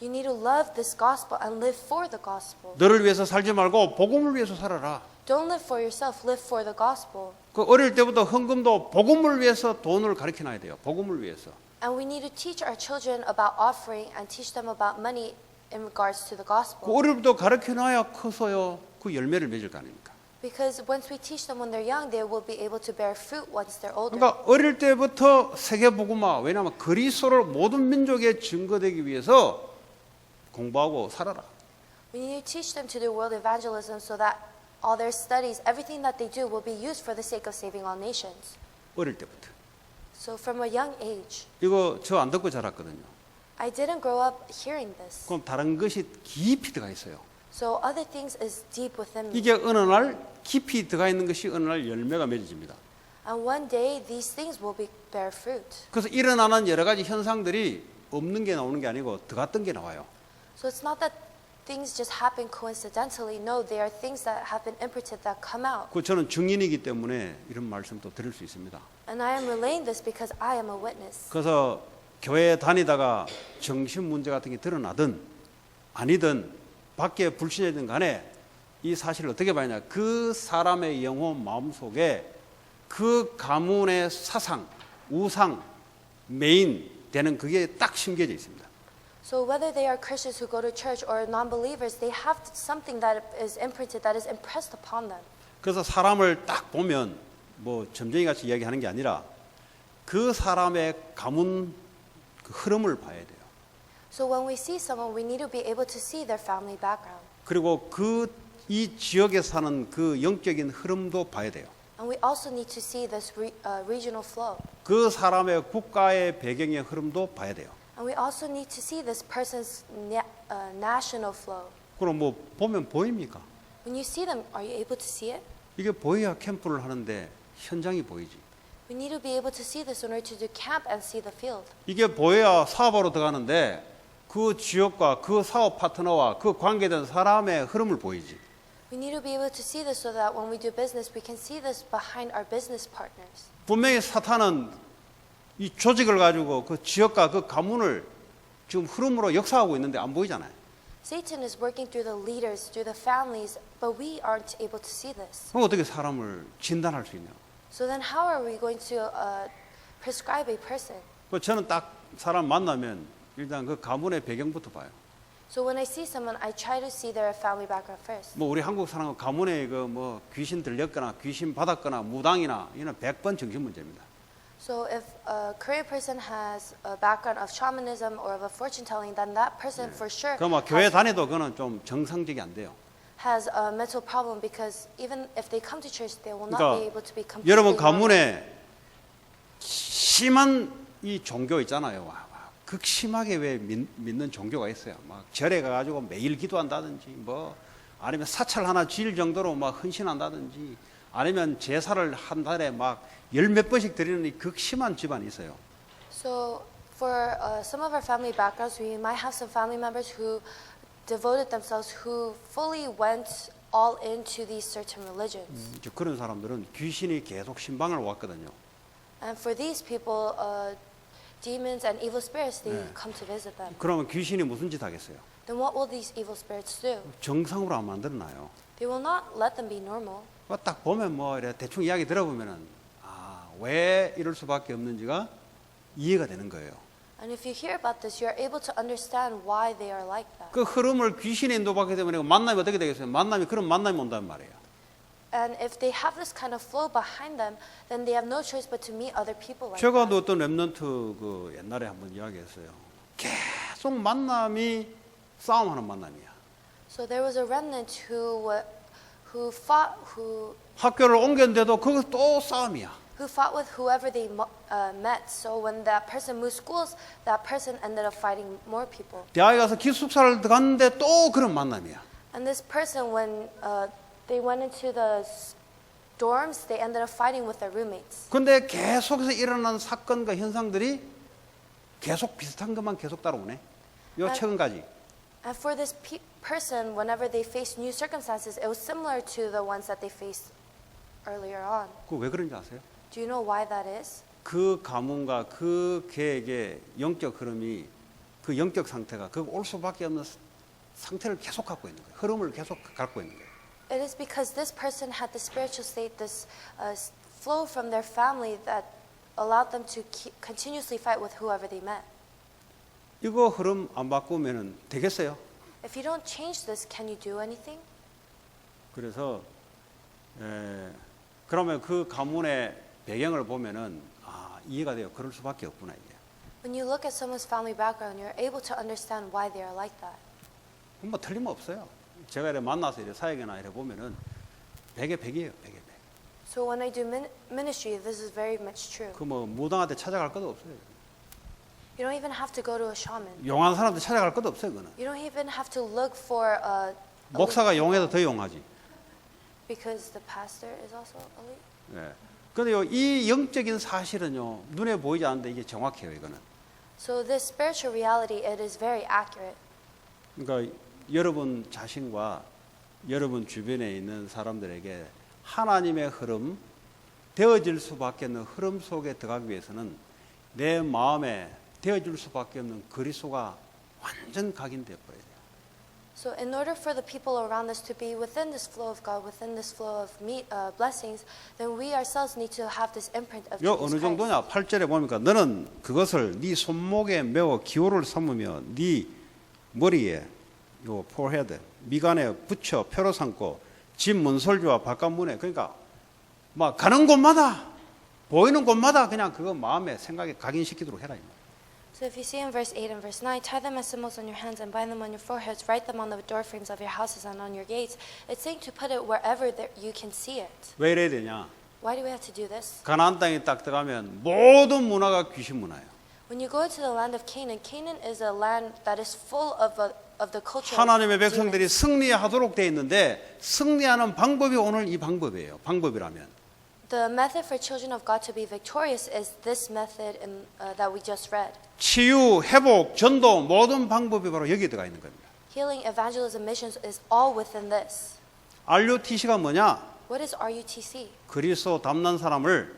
You need to love this gospel and live for the gospel. 너를 위해서 살지 말고 복음을 위해서 살아라. Don't live for yourself, live for the gospel. 그 어릴 때부터 헌금도 복음을 위해서 돈을 가르쳐 놔야 돼요. 복음을 위해서. And we need to teach our children about offering and teach them about money in regards to the 그 gospel. 어릴 때부터 가르쳐 놔야 커서요. 그 열매를 맺을 거 아닙니까? Because once we teach them when they're young, they will be able to bear fruit once they're older. 그러니까 어릴 때부터 세계 복음화. 왜냐하면 그리스도를 모든 민족에 증거되기 위해서 공부하고 살아라. We need to teach them to do world evangelism so that all their studies, everything that they do will be used for the sake of saving all nations. 어릴 때부터. So from a young age, 이거 저 안 듣고 자랐거든요. I didn't grow up hearing this. 그럼 다른 것이 깊이 들어가 있어요. So other things is deep within me. 이게 어느 날 깊이 들어가 있는 것이 어느 날 열매가 맺어집니다. And one day these things will bear fruit. 그래서 일어나는 여러 가지 현상들이 없는 게 나오는 게 아니고 들어갔던 게 나와요. So it's not that things just happen coincidentally. No, they are things that have been imprinted that come out. 그 저는 증인이기 때문에 이런 말씀도 드릴 수 있습니다. And I am relaying this because I am a witness. 그래서 교회 다니다가 정신 문제 같은 게 드러나든 아니든 밖에 불신이든 간에 이 사실을 어떻게 봐야 그 사람의 영혼 마음속에 그 가문의 사상, 우상, 메인 되는 그게 딱 심겨져 있습니다. So whether they are Christians who go to church or non-believers, they have something that is imprinted, that is impressed upon them. 그래서 사람을 딱 보면 뭐 점쟁이 같이 이야기하는 게 아니라 그 사람의 가문 그 흐름을 봐야 돼요. So when we see someone, we need to be able to see their family background. 그리고 이 지역에 사는 그 영적인 흐름도 봐야 돼요. And we also need to see this regional flow. 그 사람의 국가의 배경의 흐름도 봐야 돼요. And we also need to see this person's national flow. 그럼 보면 보입니까? When you see them, are you able to see it? 이게 보여야 캠프를 하는데 현장이 보이지. We need to be able to see this in order to do camp and see the field. 이게 보여야 사업하러 들어가는데 그 지역과 그 사업 파트너와 그 관계된 사람의 흐름을 보이지. We need to be able to see this so that when we do business, we can see this behind our business partners. 분명히 사탄은 이 조직을 가지고 그 지역과 그 가문을 지금 흐름으로 역사하고 있는데 안 보이잖아요. Satan is working through the leaders, through the families, but we aren't able to see this. 그럼 어떻게 사람을 진단할 수 있냐? So then how are we going to prescribe a person? 그 저는 딱 사람 만나면 일단 그 가문의 배경부터 봐요. So when I see someone, I try to see their family background first. 뭐 우리 한국 사람 가문에 그 뭐 귀신 들렸거나 귀신 받았거나 무당이나 이는 100번 정신 문제입니다. So if a Korean person has a background of shamanism or of a fortune telling, then that person for sure 그럼 교회 다녀도 그거는 좀 정상적이 안 돼요. has a mental problem because even if they come to church, they will not 그러니까 be able to be completely 여러분 normal. 가문에 심한 이 종교 있잖아요. 극심하게 왜 믿는 종교가 있어요. 막 절에 가가지고 매일 기도한다든지 뭐 아니면 사찰 하나 지을 정도로 막 헌신한다든지 아니면 제사를 한 달에 막 열 몇 번씩 드리는 이 극심한 집안이 있어요. So for some of our family backgrounds, we might have some family members who devoted themselves, who fully went all into these certain religions. 이제 그런 사람들은 귀신이 계속 신방을 왔거든요. And for these people, demons and evil spirits, they come to visit them. 그러면 귀신이 무슨 짓 하겠어요? Then what will these evil spirits do? 정상으로 안 만들어놔요. They will not let them be normal. 딱 보면 뭐 이래 대충 이야기 들어보면은 왜 이럴 수밖에 없는지가 이해가 되는 거예요. And if you hear about this, you are able to understand why they are like that. 그 흐름을 귀신이 인도받게 되면 만남이 어떻게 되겠어요? 그런 만남이 온단 말이에요. And if they have this kind of flow behind them, then they have no choice but to meet other people like 제가 that. 어떤 랩런트 그 옛날에 한번 이야기했어요. 계속 만남이 싸움하는 만남이야. So there was a remnant who 학교를 옮겼는데도 그거 또 싸움이야. fought with whoever they met. So when that person moved schools, that person ended up fighting more people. 대학에 가서 기숙사를 들어갔는데 또 그런 만남이야. And this person, when they went into the dorms, they ended up fighting with their roommates. 근데 계속해서 일어나는 사건과 현상들이 계속 비슷한 것만 계속 따라오네. 요 최근까지. And for this person, whenever they faced new circumstances, it was similar to the ones that they faced earlier on. 그 왜 그런지 아세요? Do you know why that is? 그 가문과 그 계획의 영적 흐름이 그 영적 상태가 그 올 수밖에 없는 상태를 계속 갖고 있는 거예요. 흐름을 계속 갖고 있는 거예요. It is because this person had the spiritual state, this flow from their family that allowed them to continuously fight with whoever they met. 이거 흐름 안 바꾸면은 되겠어요? If you don't change this, can you do anything? 그래서 그러면 그 가문의 배경을 보면은 이해가 돼요. 그럴 수밖에 없구나 이게. When you look at someone's family background, you're able to understand why they are like that. 뭐 틀림없어요. 제가 이렇게 만나서 이렇게 사역이나 이렇게 보면은 100에 100이에요. 100에 100. So when I do ministry, this is very much true. 그 뭐 무당한테 찾아갈 것도 없어요. You don't even have to go to a shaman. 용한 사람한테 찾아갈 것도 없어요. 그거는. You don't even have to look for a 목사가 용해도 더 용하지. because the pastor is also elite. 예. 근데요, 이 영적인 사실은요, 눈에 보이지 않는데 이게 정확해요, 이거는. So this spiritual reality, it is very accurate. 그러니까 여러분 자신과 여러분 주변에 있는 사람들에게 하나님의 흐름, 되어질 수밖에 없는 흐름 속에 들어가기 위해서는 내 마음에 되어질 수밖에 없는 그리스도가 완전 각인되어 버려야 돼요. So in order for the people around us to be within this flow of God, within this flow of blessings, then we ourselves need to have this imprint of 요 Jesus 어느 Christ. 정도냐? 8절에 보니까 너는 그것을 네 손목에 메워 기호를 삼으며 네 머리에 요 forehead 미간에 붙여 표로 삼고 집 문설주와 바깥 문에 그러니까 막 가는 곳마다 보이는 곳마다 그냥 그거 마음에 생각에 각인시키도록 해라. So if you see in verse 8 and verse 9, tie them as symbols on your hands and bind them on your foreheads, write them on the door frames of your houses and on your gates. It's saying to put it wherever you can see it. 왜 이래야 되냐? Why do we have to do this? 가나안 땅에 딱 들어가면 모든 문화가 귀신 문화예요. When you go into the land of Canaan, Canaan is a land that is full of the culture 하나님의 of 백성들이 demons. 승리하도록 돼 있는데 승리하는 방법이 오늘 이 방법이에요. 방법이라면. The method for children of God to be victorious is this method that we just read. 치유, 회복, 전도 모든 방법이 바로 여기에 들어가 있는 겁니다. Healing, evangelism, missions is all within this. RUTC가 뭐냐? What is RUTC? 그리스도 닮는 사람을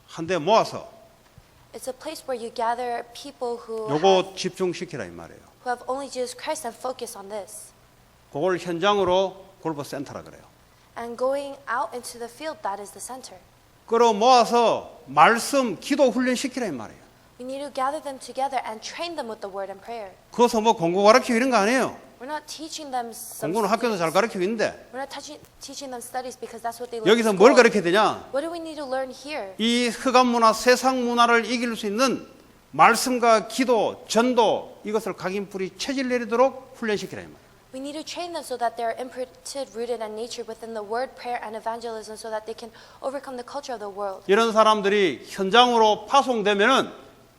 한데 모아서 It's a place where you gather people 요거 집중시키라 이 말이에요. who have only Jesus Christ and focus on this. 그걸 현장으로 골프 센터라 그래요. And going out into the field, that is the center. 끌어 모아서 말씀, 기도 훈련 시키라 이 말이에요. We need to gather them together and train them with the word and prayer. 그것은 뭐 공부 가르치고 이런 거 아니에요. We're not teaching them some 공부는 학교에서 잘 가르치고 있는데 We're not teaching them studies because that's what they learn 여기서 in 뭘 school. 가르쳐야 되냐? What do we need to learn here? 이 흑암 문화, 세상 문화를 이길 수 있는 말씀과 기도, 전도 이것을 각인뿌리 체질 내리도록 훈련시키라 이 말이에요. We need to train them so that they're imprinted, rooted, and nurtured within the word, prayer, and evangelism so that they can overcome the culture of the world. 이런 사람들이 현장으로 파송되면은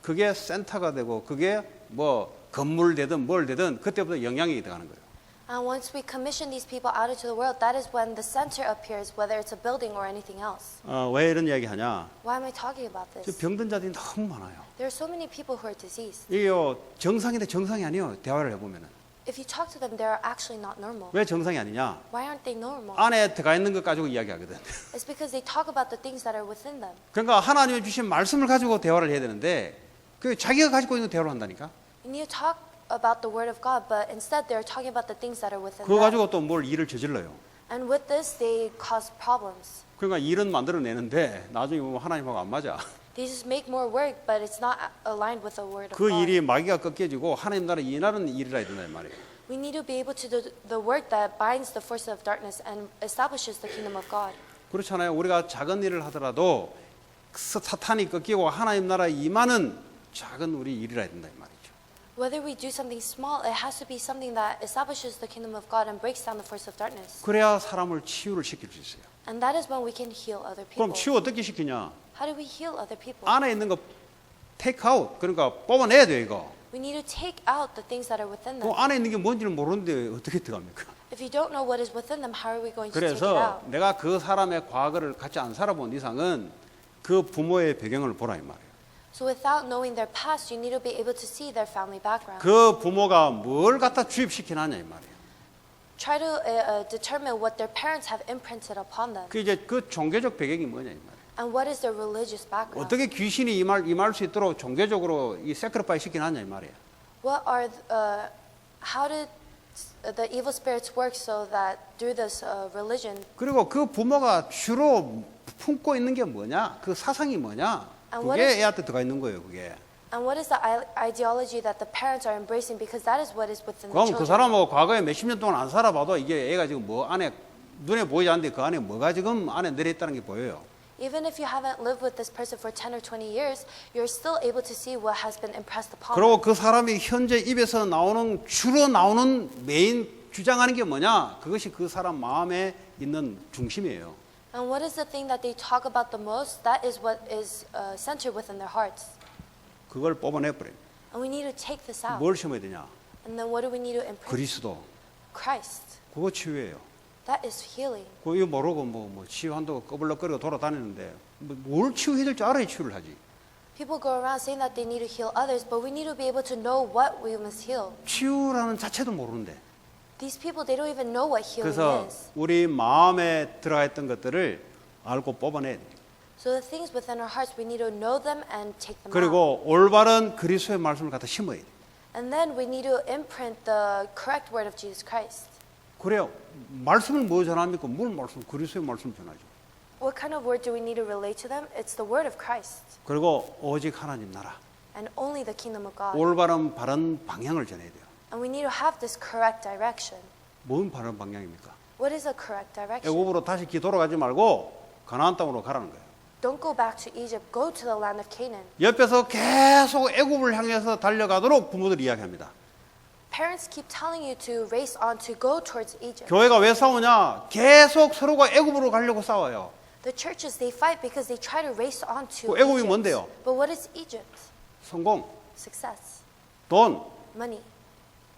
그게 센터가 되고 그게 뭐 건물 되든 뭘 되든 그때부터 영향이 들어가는 거예요. And once we commission these people out into the world, that is when the center appears, whether it's a building or anything else. 왜 이런 이야기 하냐? Why am I talking about 저 this? 병든 자들이 너무 많아요. There are so many people who are diseased. 이게요 정상인데 정상이 아니에요. 대화를 해보면은 If you talk to them, they're actually not normal. 왜 정상이 아니냐? Why aren't they normal? 안에 들어가 있는 것 가지고 이야기하거든. It's because they talk about the things that are within them. 그러니까 하나님이 주신 말씀을 가지고 대화를 해야 되는데 그 자기가 가지고 있는 대화를 한다니까. You need to talk about the word of God, but instead they're talking about the things that are within 그거 them. 가지고 또 뭘 일을 저질러요. And with this, they cause problems. 그러니까 일은 만들어내는데 나중에 보면 하나님하고 안 맞아. They just make more work, but it's not aligned with the word of 그 God. 일이 마귀가 꺾여지고 하나님 나라 일하는 일이라 해야 된다 이 말이에요. We need to be able to do the work that binds the forces of darkness and establishes the kingdom of God. 그렇잖아요. 우리가 작은 일을 하더라도 사탄이 꺾이고 하나님 나라에 임하는 작은 우리 일이라 해야 된다 이 말이죠. Whether we do something small, it has to be something that establishes the kingdom of God and breaks down the force of darkness. 그래야 사람을 치유를 시킬 수 있어요. And that is when we can heal other 그럼 people. 치유 어떻게 시키냐? How do we heal other people? 안에 있는 거 take out 그러니까 뽑아내야 돼요 이거. We need to take out the things that are within 그 them. 안에 있는 게 뭔지를 모르는데 어떻게 들어갑니까? If you don't know what is within them, how are we going to take it 그래서 out? 내가 그 사람의 과거를 같이 안 살아본 이상은 그 부모의 배경을 보라 이 말이에요. So without knowing their past, you need to be able to see their family background. 그 부모가 뭘 갖다 주입시키느냐 이 말이에요. Try to determine what their parents have imprinted upon them. 그 이제 그 종교적 배경이 뭐냐 이 말이에요. And what is their religious background? 어떻게 귀신이 임할 수 있도록 종교적으로 이 세크리파이 시키느냐 이 말이에요. What are how did the evil spirits work so that through this religion? 그리고 그 부모가 주로 품고 있는 게 뭐냐? 그 사상이 뭐냐? And what 그게 is- 애한테 들어가 있는 거예요. 그게. And what is the ideology that the parents are embracing? Because that is what is within the 그럼 그 children. 사람하고 과거에 몇십 년 동안 안 살아봐도 이게 애가 지금 뭐 안에 눈에 보이지 않는데 그 안에 뭐가 지금 안에 내려있다는 게 보여요. Even if you haven't lived with this person for 10 or 20 years, you're still able to see what has been impressed upon them. 그리고 그 사람이 현재 입에서 주로 나오는 메인 주장하는 게 뭐냐? 그것이 그 사람 마음에 있는 중심이에요. And what is the thing that they talk about the most? That is what is centered within their hearts. 그걸 뽑아내버려요. And we need to take this out. 뭘 심어야 되냐? And then what do we need to imprint? 그리스도. Christ. 그거 치유예요. That is healing. 그거 모르고 뭐 치유한다고 꺼불럭거리고 돌아다니는데 뭘 치유해야 될지 알아야 치유를 하지. People go around saying that they need to heal others, but we need to be able to know what we must heal. 치유라는 자체도 모르는데. These people, they don't even know what healing 그래서 is. 우리 마음에 들어가 있던 것들을 알고 뽑아내야 돼요. So the things within our hearts, we need to know them and take them out. 그리고 올바른 그리스도의 말씀을 갖다 심어야 돼요. And then we need to imprint the correct word of Jesus Christ. 그래요. 말씀을 뭐 전합니까? 뭘 말씀? 그리스도의 말씀 전하죠. What kind of word do we need to relate to them? It's the word of Christ. 그리고 오직 하나님 나라. And only the kingdom of God. 올바른 바른 방향을 전해야 돼요. And we need to have this correct direction. 뭔 바른 방향입니까? What is a correct direction? 애굽으로 다시 돌아가지 말고 가나안 땅으로 가라는 거예요. Don't go back to Egypt. Go to the land of Canaan. 옆에서 계속 애굽을 향해서 달려가도록 부모들이 이야기합니다. Parents keep telling you to race on to go towards Egypt. 교회가 왜 싸우냐? 계속 서로가 애굽으로 가려고 싸워요. The churches, they fight because they try to race on to 그 애굽이 Egypt. 뭔데요? But what is Egypt? 성공, Success, 돈, money.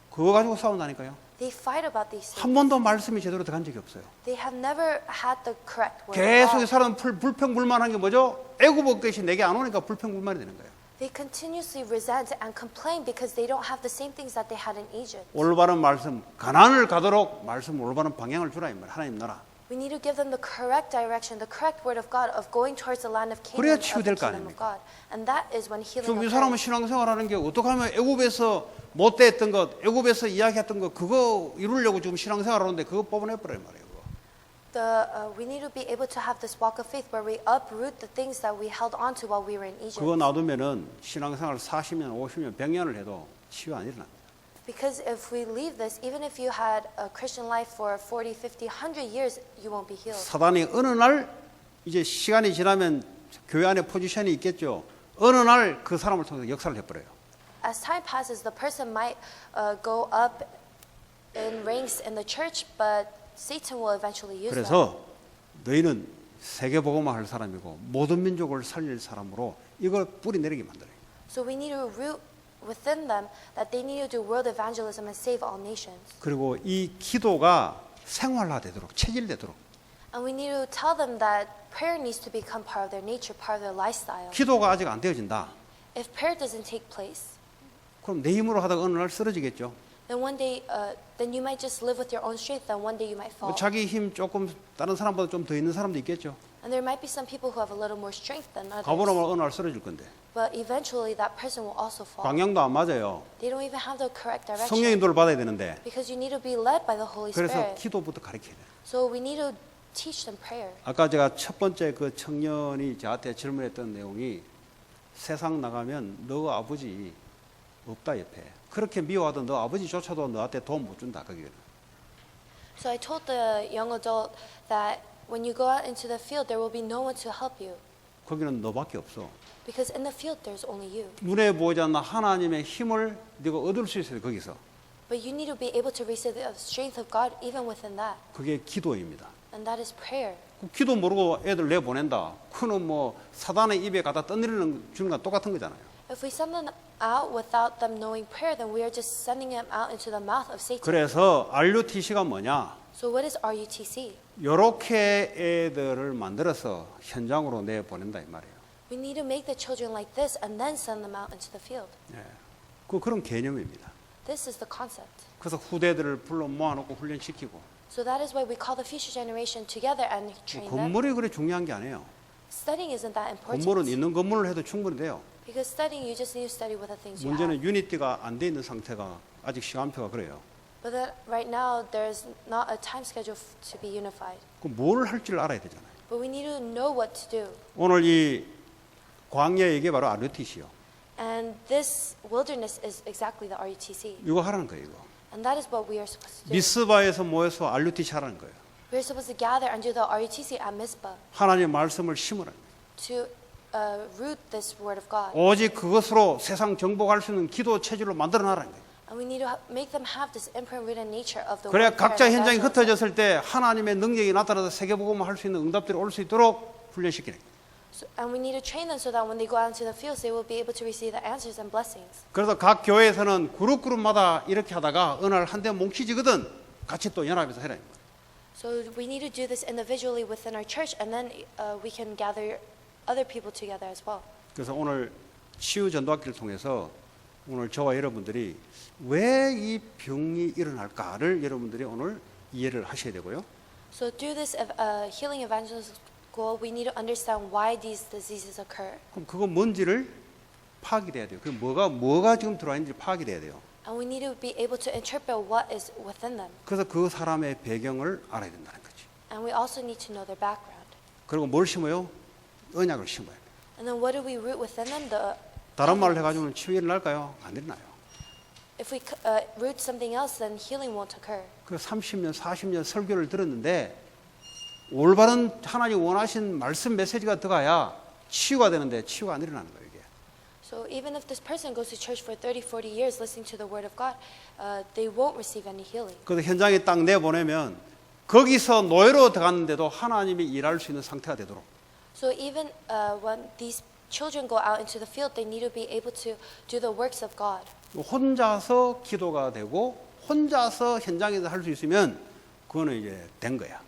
그거 가지고 싸운다니까요. They fight about these 한 things. 번도 말씀이 제대로 들어간 적이 없어요. They have never had the correct word 계속 이 of God. 사람은 불평불만한 게 뭐죠? 애굽 것이 내게 안 오니까 불평불만이 되는 거예요. They continuously resent and complain because they don't have the same things that they had in Egypt. 올바른 말씀, 가난을 가도록 말씀 올바른 방향을 주라 이 말. 하나님 나라. We need to give them the correct direction, the correct word of God of going towards the land of 그래야 Canaan, of the 치유될 거 kingdom of 아닙니까? God. And that is when healing 지금 이 사람은 occurs. 신앙생활하는 게 어떻게 하면 애굽에서 못됐던 것, 애굽에서 이야기했던 것 그거 이루려고 지금 신앙생활하는데 그거 뽑아내버려요 말이에요. We need to be able to have this walk of faith where we uproot the things that we held on to while we were in Egypt. 그거 놔두면은 신앙생활 40년, 50년, 100년을 해도 치유 안 일어납니다. Because if we leave this, even if you had a Christian life for 40, 50, 100 years, you won't be healed. 사단이 어느 날 이제 시간이 지나면 교회 안에 포지션이 있겠죠. 어느 날 그 사람을 통해서 역사를 해버려요. As time passes, the person might go up in ranks in the church, but Satan will eventually use them. 그래서 너희는 세계복음화 할 사람이고 모든 민족을 살릴 사람으로 이걸 뿌리 내리게 만들어요. So we need to root within them that they need to do world evangelism and save all nations. 그리고 이 기도가 생활화되도록 체질되도록 And we need to tell them that prayer needs to become part of their nature, part of their lifestyle. 기도가 아직 안 되어진다. If prayer doesn't take place, 그럼 내 힘으로 하다가 어느 날 쓰러지겠죠. then one day, then you might just live with your own strength. Then one day you might fall. 자기 힘 조금 다른 사람보다 좀 더 있는 사람도 있겠죠. And there might be some people who have a little more strength than 가보나 others. 어느 날 쓰러질 건데. But eventually, that person will also fall. 방향도 안 맞아요. They don't even have the correct 성령 direction. 인도를 받아야 되는데. Because you need to be led by the Holy 그래서 Spirit. 기도부터 가르쳐야 돼요. So we need to teach them prayer. 아까 제가 첫 번째 그 청년이 저한테 질문했던 내용이 세상 나가면 너 아버지 없다 옆에. 그렇게 미워하던 너 아버지조차도 너한테 도움 못 준다 거기는. So I told the young adult that when you go out into the field, there will be no one to help you. 거기는 너밖에 없어. Because in the field, there's only you. 눈에 보이지 않는 하나님의 힘을 네가 얻을 수 있어요 거기서. But you need to be able to receive the strength of God even within that. 그게 기도입니다. And that is prayer. 그 기도 모르고 애들 내보낸다. 그는 뭐 사단의 입에 갖다 떠내리는 주는 건 똑같은 거잖아요. If we send them out without them knowing prayer, then we are just sending them out into the mouth of Satan. 그래서 RUTC가 뭐냐? So what is RUTC? 요렇게 애들을 만들어서 현장으로 내보낸다 이 말이에요. We need to make the children like this and then send them out into the field. 예. 그런 개념입니다. This is the concept. 그래서 후대들을 불러 모아놓고 훈련시키고 So that is why we call the future generation together and train them. 건물이 그래 중요한 게 아니에요. Studying isn't that important. 건물은 있는 건물을 해도 충분히 돼요. Because studying, you just need to study with the things you 문제는 have. 유니티가 안 돼 있는 상태가 아직 시간표가 그래요. But that right now, there's not a time schedule to be unified. 그럼 뭘 할지를 알아야 되잖아요. But we need to know what to do. 오늘 이 광야 이게 바로 RUTC요. And this wilderness is exactly the RUTC. 이거 하라는 거예요. 이거. And that is what we are supposed to do. 미스바에서 모여서 RUTC 하라는 거예요. We're supposed to gather and do the RUTC at Mizpah 하나님의 말씀을 심으라는 거예요. to root this word of God. 오직 그것으로 세상 정복할 수 있는 기도 체질로 만들어놔라는 거예요. And we need to make them have this imprint-rooted nature of the 그래야 word of prayer 각자 and 현장이 evangelism. 흩어졌을 때 하나님의 능력이 나타나서 세계복음을 할 수 있는 응답들이 올 수 있도록 훈련시키는 거예요. And we need to train them so that when they go out into the fields, they will be able to receive the answers and blessings. 그래서 각 교회에서는 그룹마다 이렇게 하다가 어느 날 한대 뭉치지거든 같이 또 연합해서 해라. So we need to do this individually within our church, and then we can gather other people together as well. 그래서 오늘 치유 전도학기를 통해서 오늘 저와 여러분들이 왜 이 병이 일어날까를 여러분들이 오늘 이해를 하셔야 되고요. So through this healing evangelism school, we need to understand why these diseases occur. 그럼 그거 뭔지를 파악이 돼야 돼요. 그 뭐가 지금 들어와 있는지 파악이 돼야 돼요. And we need to be able to interpret what is within them. 그래서 그 사람의 배경을 알아야 된다는 거지. And we also need to know their background. 그리고 뭘 심어요? 언약을 심어야 돼요. And then what do we root within them? 다른 말을 해가지고는 치유 일어날까요? 안 일어나요. If we root something else, then healing won't occur. 그 30년, 40년 설교를 들었는데 올바른 하나님 원하신 말씀 메시지가 들어가야 치유가 되는데 치유가 안 일어나는 거예요. 이게. So even if this person goes to church for 30, 40 years listening to the word of God, they won't receive any healing. 그래서 현장에 딱 내보내면 거기서 노예로 들어갔는데도 하나님이 일할 수 있는 상태가 되도록 So even when these children go out into the field, they need to be able to do the works of God. 혼자서 기도가 되고 혼자서 현장에서 할 수 있으면 그거는 이제 된 거야.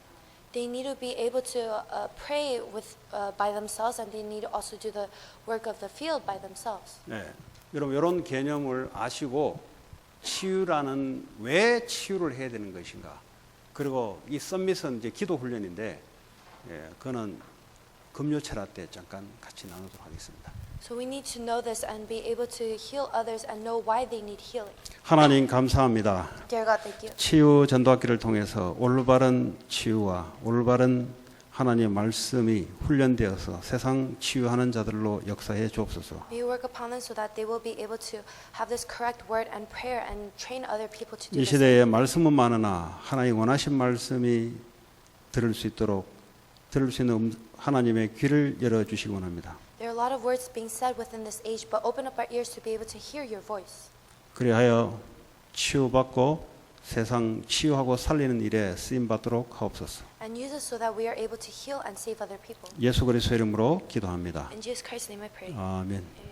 They need to be able to pray with by themselves, and they need to also do the work of the field by themselves. 네. 여러분 이런 개념을 아시고 치유라는 왜 치유를 해야 되는 것인가? 그리고 이 썸밋은 이제 기도 훈련인데, 그거는 금요 철학 때 잠깐 같이 나누도록 하겠습니다. So we need to know this and be able to heal others and know why they need healing. 하나님 감사합니다. Dear God, thank you. 치유 전도학기를 통해서 올바른 치유와 올바른 하나님의 말씀이 훈련되어서 세상 치유하는 자들로 역사해 주옵소서. May you work upon them so that they will be able to have this correct word and prayer and train other people to do 이 this. 시대에 말씀은 많으나 하나님 원하신 말씀이 들을 수 있도록 들을 수 있는 하나님의 귀를 열어 주시기 원합니다. There are a lot of words being said within this age, but open up our ears to be able to hear your voice. 그리하여 치유받고 세상 치유하고 살리는 일에 쓰임 받도록 하옵소서. And use us so that we are able to heal and save other people. 예수 그리스도의 이름으로 기도합니다. In Jesus Christ's name I pray. 아멘. Amen.